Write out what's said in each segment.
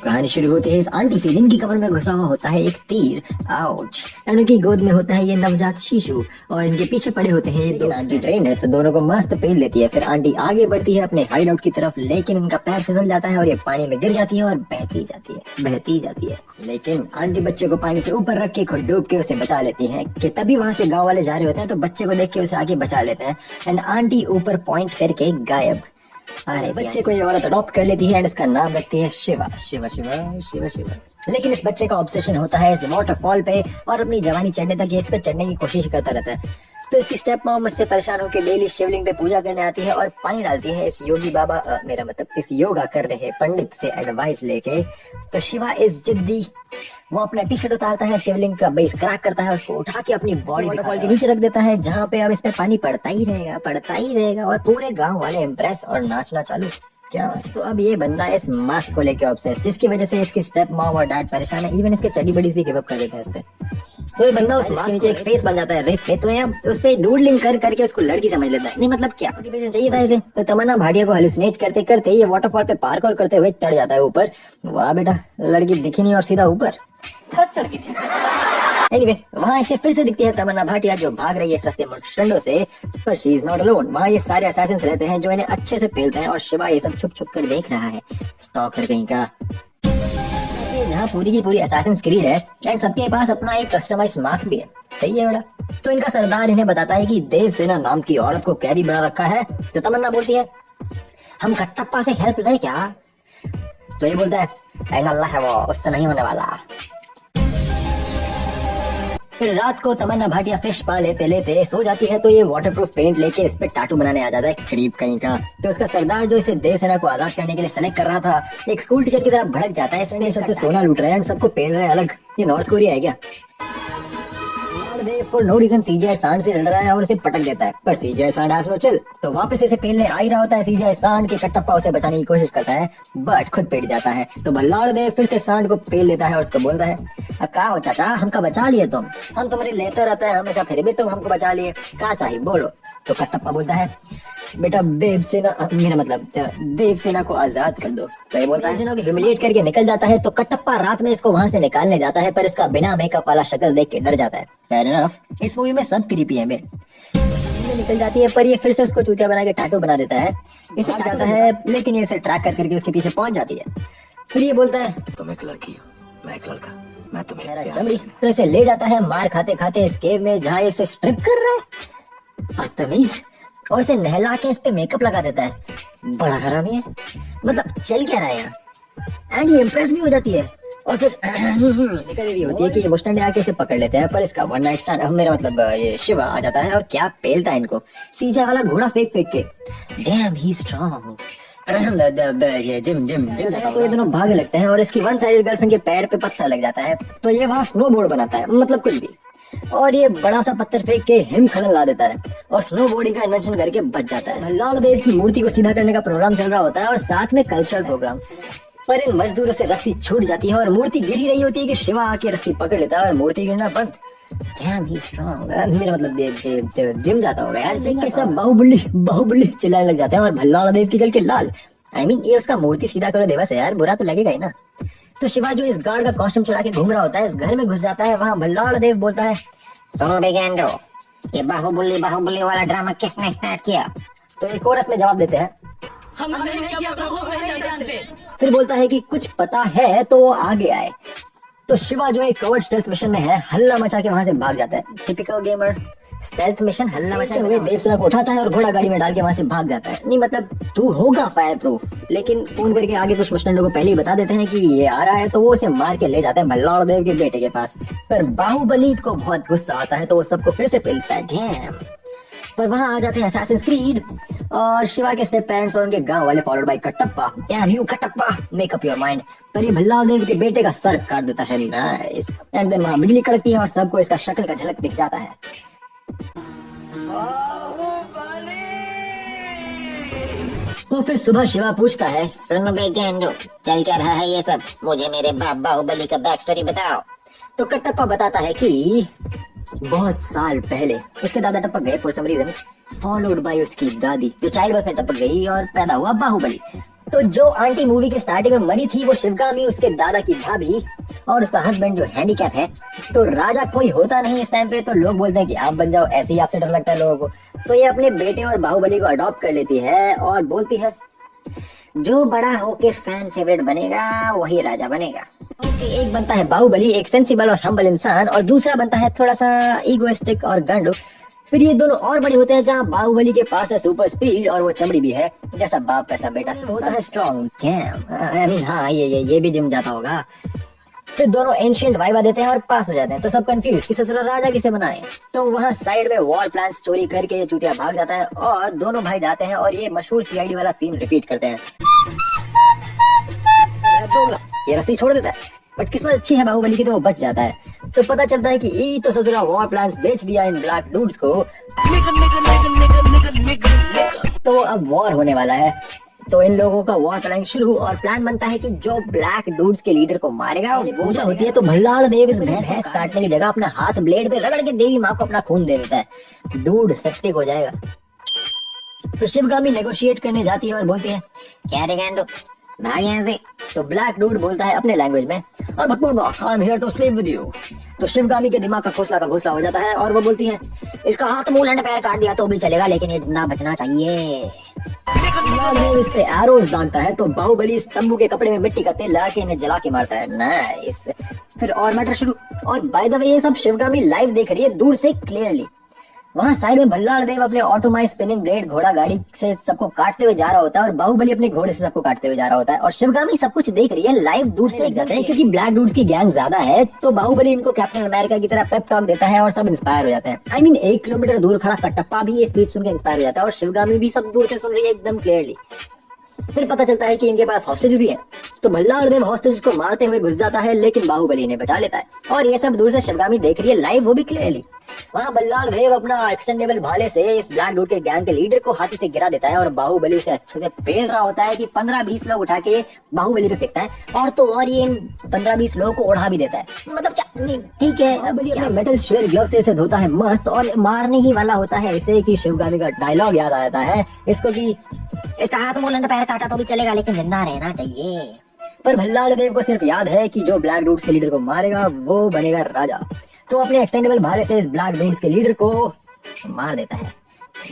कहानी शुरू होती है इस आंटी से जिनकी कमर में घुसा हुआ होता है एक तीर, आउच, और उनकी गोद में होता है ये नवजात शिशु और इनके पीछे पड़े होते हैं ये दो। आंटी ट्रेंड है तो दोनों को मस्त पेल लेती है। फिर आंटी आगे बढ़ती है अपने हाइड आउट की तरफ, लेकिन उनका पैर फिसल जाता है और ये पानी में गिर जाती है और बहती जाती है। लेकिन आंटी बच्चे को पानी से ऊपर रख के खुद डूब के उसे बचा लेती है कि तभी वहां से गाँव वाले जा रहे होते हैं तो बच्चे को देख के उसे आगे बचा लेते हैं एंड आंटी ऊपर पॉइंट करके गायब। अरे बच्चे को ये औरत अडॉप्ट कर लेती है एंड इसका नाम रखती है शिवा। शिवा शिवा शिवा शिवा। लेकिन इस बच्चे का ऑब्सेशन होता है इस वाटरफॉल पे और अपनी जवानी चढ़ने तक ये इस पे चढ़ने की कोशिश करता रहता है। तो इसकी स्टेप मॉम उससे परेशान होकर डेली शिवलिंग पे पूजा करने आती है और पानी डालती है इस योगी बाबा मेरा मतलब इस योगा कर रहे पंडित से एडवाइस लेके। तो शिवा इज जिद्दी, वो अपना टी शर्ट उतारता है, शिवलिंग का बेस क्रैक करता है, उसको उठा के अपनी बॉडी वाटरफॉल के नीचे रख देता है जहाँ पे अब इसमें पानी पड़ता ही रहेगा और पूरे गाँव वाले इम्प्रेस और नाचना चालू। क्या तो अब ये बंदा इस मास्क को लेके ऑब्सेस्ड, जिसकी वजह से इसकी स्टेप मॉम और डैड परेशान है, इवन इसके चड्डी बडीज भी गिव अप कर देते हैं इस पे। तो ये बंदा उस मास्क के नीचे एक फेस बन जाता है रेत पे, तो यहाँ उस पे डूडलिंग कर करके उसको लड़की समझ लेता है। नहीं मतलब क्या मोटिवेशन चाहिए था इसे। तो तमन्ना भाटिया को हेलुसिनेट करते करते ये वाटरफॉल पे पार्कोर करते हुए चढ़ जाता है ऊपर। वाह बेटा, लड़की दिखी नहीं और सीधा ऊपर चढ़ गई थी। एनीवे, वहाँ इसे फिर से दिखती है तमन्ना भाटिया जो भाग रही है सस्ते मुशंडों से, पर शी इज नॉट अलोन। वहाँ ये सारे असैसिन्स रहते हैं जो इन्हें अच्छे से पेलते हैं और शिवा ये सब छुप छुप कर देख रहा है, स्टॉकर कहीं का। जहाँ पूरी की पूरी असैसिन्स क्रीड है एंड सबके पास अपना एक कस्टमाइज्ड मास्क भी है। सही है बेटा। तो इनका सरदार इन्हें बताता है कि देवसेना नाम की औरत को कैदी बना रखा है। तो तमन्ना बोलती है हम कटप्पा से हेल्प ले क्या? तो ये बोलता है अल्लाह है वो, उससे नहीं होने वाला। फिर रात को तमन्ना भाटिया फिश पा लेते लेते सो जाती है तो ये वाटरप्रूफ पेंट लेके इस पे टैटू बनाने आ जाता है करीब कहीं का। तो उसका सरदार जो इसे देवसेना को आजाद करने के लिए सेलेक्ट कर रहा था एक स्कूल टीचर की तरह भड़क जाता है। इसमें सबसे सोना लूट रहा है एंड सबको पेल रहा है अलग। ये नॉर्थ कोरिया है क्या? फॉर नो रीजन सीजीआई सांड से लड़ रहा है और उसे पटक देता है, पर सीजीआई सांड हैज नो चिल। तो वापस इसे पेलने आ ही रहा होता है सीजीआई सांड के कटप्पा उसे बचाने की कोशिश करता है बट खुद पेट जाता है। तो भल्लाड़ देव फिर से सांड को पेल देता है और उसको बोलता है क्या हो चाचा, हमका बचा लिए तुम, हम तुम्हारे लेते रहते हैं हमेशा, फिर भी तुम हमको बचा लिए, क्या चाहिए बोलो। तो कटप्पा बोलता है बेटा देवसेना मेरा मतलब देवसेना को आजाद कर दो। तो ये बोलता है सेना को ह्यूमिलिएट करके निकल जाता है। तो कटप्पा रात में इसको वहां से निकालने जाता है पर इसका बिना मेकअप वाला शक्ल देख के डर जाता है। फेयर इनफ, इस मूवी में सब क्रीपी है बे। निकल जाती है पर ये फिर से उसको चूतिया बना के टैटू बना देता है। इसे जाता है लेकिन ये इसे ट्रैक कर करके उसके पीछे पहुंच जाती है। फिर ये बोलता है तुम एक लड़की हो, मैं एक लड़का, मैं तुम्हें चमड़ी। तो इसे ले जाता है मार खाते खाते इस केव में जहाँ इसे स्ट्रिप कर रहा है बदतमीज, और इसे नहला के इस पे मेकअप लगा देता है। बड़ा हरामी है, मतलब चल क्या रहा है यहाँ। एंड ये इम्प्रेस भी हो जाती है और फिर निकल रही होती है कि ये मुस्टंडे आके इसे पकड़ लेते हैं, पर इसका वन नाइट स्टैंड मेरा मतलब ये शिवा आ जाता है और क्या पेलता है इनको सीजा वाला घोड़ा फेंक फेंक के। डैम ही स्ट्रांग। ये जिम जाता है तो ये दोनों भागने लगते हैं और इसकी वन साइडेड गर्लफ्रेंड के पैर पे पत्थर लग जाता है तो ये वहाँ स्नोबोर्ड बनाता है, मतलब कुछ भी, और ये बड़ा सा पत्थर फेंक के हिमखंड ला देता है और स्नो बोर्डिंग का इन्वेंशन करके बच जाता है। भल्लाड़ देव की मूर्ति को सीधा करने का प्रोग्राम चल रहा होता है और साथ में कल्चरल प्रोग्राम, पर इन मजदूरों से रस्सी छूट जाती है और मूर्ति गिर ही रही होती है कि शिवा आके रस्सी पकड़ लेता है और मूर्ति गिरना बंद। Damn, he's strong. मेरा मतलब ये जिम जाता होगा यार। जिम सब बाहुबली चिल्लाने लग जाते हैं और भल्लाड़ देव की जल के लाल। I mean, ये उसका मूर्ति सीधा करो देवा से यार, बुरा तो लगेगा ही ना। तो शिवा जो इस गार्ड का कॉस्ट्यूम चुरा के घूम रहा होता है इस घर में घुस जाता है। वहाँ भल्लाड़ देव बोलता है सुनो बेगेंडो, ये बाहुबली वाला ड्रामा किसने स्टार्ट किया? तो ये कोरस में जवाब देते हैं हमने नहीं किया प्रभु, हम नहीं जानते। फिर बोलता है कि कुछ पता है तो वो आगे आए। तो शिवा जो एक कवर्ड स्टेल्थ मिशन में है हल्ला मचा के वहां से भाग जाता है। टिपिकल गेमर स्टेल्थ मिशन हल्ला मचाते हुए देवसेना को उठाता है और घोड़ा गाड़ी में डाल के वहां से भाग जाता है। नहीं मतलब तू होगा फायर प्रूफ, लेकिन फोन करके आगे कुछ मुस्टंडों को पहले ही बता देते हैं कि ये आ रहा है तो वो उसे मार के ले जाता है भल्लाड़ देव के बेटे के पास। पर बाहुबली को बहुत गुस्सा आता है तो वो सबको फिर से पेलता है। डैम। पर वहां आ जाते हैं असैसिन्स क्रीड और शिवा के स्टेप पेरेंट्स और उनके गांव वाले followed by Kattappa. Damn you Kattappa, make up your mind. पर ये भल्लाड़ देव के बेटे का सर काट देता है। नाइस। एंड देन वहां बिजली कड़कती है और सबको इसका शक्ल का झलक दिख जाता है। तो फिर सुबह शिवा पूछता है सुन बे गेंडो, चल क्या रहा है ये सब, मुझे मेरे बाप बाहुबली का बैक स्टोरी बताओ। तो कटप्पा बताता है कि बहुत साल पहले उसके दादा टपक गए for some reason, followed by उसकी दादी जो चाइल्ड बर्थ में टपक गई और पैदा हुआ बाहुबली। तो जो आंटी मूवी के स्टार्टिंग में मरी थी वो शिवगामी, उसके दादा की भाभी और उसका हस्बैंड जो हैंडीकैप है। तो राजा कोई होता नहीं इस टाइम पे, तो लोग बोलते हैं कि आप बन जाओ, ऐसे ही आपसे डर लगता है लोगों को। तो ये अपने बेटे और बाहुबली को अडॉप्ट कर लेती है और बोलती है जो बड़ा होके फैन फेवरेट बनेगा वही राजा बनेगा। एक बनता है बाहुबली, एक सेंसिबल और हम्बल इंसान, और दूसरा बनता है थोड़ा सा इगोइस्टिक और गंडू। फिर ये दोनों और बड़े होते हैं, जहाँ बाहुबली के पास है सुपर स्पीड और वो चमड़ी भी है, जैसा बाप वैसा बेटा। होता है स्ट्रॉन्ग जैम, आई मीन हाँ ये भी जिम जाता होगा। फिर दोनों एंशिएंट वाइवा देते हैं और पास हो जाते हैं। तो सब कंफ्यूज कि ससुरा राजा किसे बनाए। तो वहाँ साइड में वॉल प्लान चोरी करके ये चूतिया भाग जाता है और दोनों भाई जाते हैं और ये मशहूर सीआईडी वाला सीन रिपीट करते हैं। ये रस्सी छोड़ देता है, बट किस्मत अच्छी है बाहुबली की तो वो बच जाता है। तो पता चलता है कि ई तो ससुरा वॉर प्लान्स बेच दिया इन ब्लैक डूड्स को। तो अब वॉर होने वाला है। तो इन लोगों का वॉर प्लान शुरू और प्लान बनता है कि जो ब्लैक डूड्स के लीडर को मारेगा वो पूजा होती है। तो भल्लाल देव इस भैंस काटने की जगह अपना हाथ ब्लेड पे रगड़ के देवी माँ को अपना खून दे देता है। डूड सेप्टिक हो जाएगा। फिर शिवगामी नेगोशिएट करने जाती है और बोलती है क्या रे गैंडो भाग यहाँ से। तो ब्लैक डूड बोलता है अपने लैंग्वेज में और भकमुड़ I am here to sleep with you. तो शिवगामी के दिमाग का घोंसला हो जाता है और वो बोलती है इसका हाथ मुंह लंड पैर काट दिया तो भी चलेगा लेकिन ये ना बचना चाहिए। इस पे एरोज दागता है तो बाहुबली इस तंबू के कपड़े में मिट्टी का तेल लगा के इन्हें जला के मारता है। नाइस। फिर और मैटर शुरू। और बाय द वे ये सब शिवगामी लाइव देख रही है दूर से क्लियरली। वहाँ साइड में भल्लाल देव अपने ऑटोमाइज स्पिनिंग ब्लेड घोड़ा गाड़ी से सबको काटते हुए जा रहा होता है और बाहुबली अपने घोड़े से सबको काटते हुए जा रहा होता है और शिवगामी सब कुछ देख रही है लाइव दूर से जाते हैं। क्योंकि ब्लैक डूड्स की गैंग ज्यादा है तो बाहुबली इनको कैप्टन अमेरिका की तरह पेप टॉक देता है और सब इंस्पायर हो जाते हैं। आई मीन 1 किलोमीटर दूर खड़ा कटप्पा भी ये स्पीच सुन के इंस्पायर हो जाता है और शिवगामी भी सब दूर से सुन रही है एकदम क्लियरली। फिर पता चलता है कि इनके पास हॉस्टेज भी है। तो भल्लाल देव हॉस्टेज को मारते हुए घुस जाता है लेकिन बाहुबली इन्हें बचा लेता है और ये सब दूर से शिवगामी देख रही है लाइव, वो भी क्लियरली। वहाँ भल्लाल देव अपना एक्सटेंडेबल भाले से इस ब्लैक डूड के गैंग के लीडर को हाथी से गिरा देता है और बाहुबली से अच्छे से पेल रहा होता है कि 15-20 लोग उठा के बाहुबली पे फेंकता है और तो और ये इन 15-20 लोगों को उड़ा भी देता है। मतलब क्या ठीक है। बाहुबली अपने मेटल शेयर ग्लव से इसे धोता है मस्त और मारने ही वाला होता है इसे कि शिवगामी का डायलॉग याद आ जाता है इसको कि इसका हाथ मुंह लंड पैर काटा तो भी चलेगा लेकिन जिंदा रहना चाहिए। पर भल्लाल देव को सिर्फ याद है कि जो ब्लैक डूड्स के लीडर को मारेगा वो बनेगा राजा। तो अपने एक्सटेंडेबल भाले से इस ब्लैक डूड्स के लीडर को मार देता है।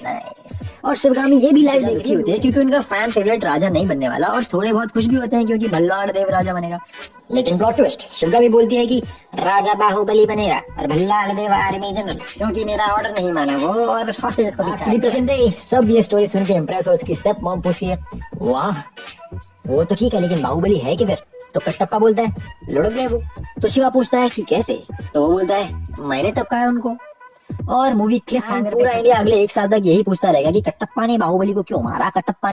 नाइस। और शिवगामी ये भी लाइव देख रही होती है क्योंकि उनका फैन फेवरेट राजा नहीं बनने वाला और थोड़े बहुत खुश भी होते हैं क्योंकि भल्लाल देव राजा बनेगा। लेकिन प्लॉट ट्विस्ट, शिवगामी बोलती है कि राजा बाहुबली बनेगा और भल्लाल देव आर्मी जनरल क्योंकि मेरा ऑर्डर नहीं माना वो और हॉस्टेजेस को भी। सब ये स्टोरी सुन के इम्प्रेस और उसकी स्टेप मॉम पूछती है वाह वो तो ठीक है लेकिन बाहुबली है किधर। तो कटप्पा बोलता है लुढ़क गए वो। तो शिवा पूछता है कि कैसे। तो वो बोलता है मैंने टपकाया उनको। और मूवी क्लिफ हैंगर पूरा इंडिया अगले 1 साल तक यही पूछता रहेगा कि कटप्पा ने बाहुबली को क्यों मारा। कटप्पा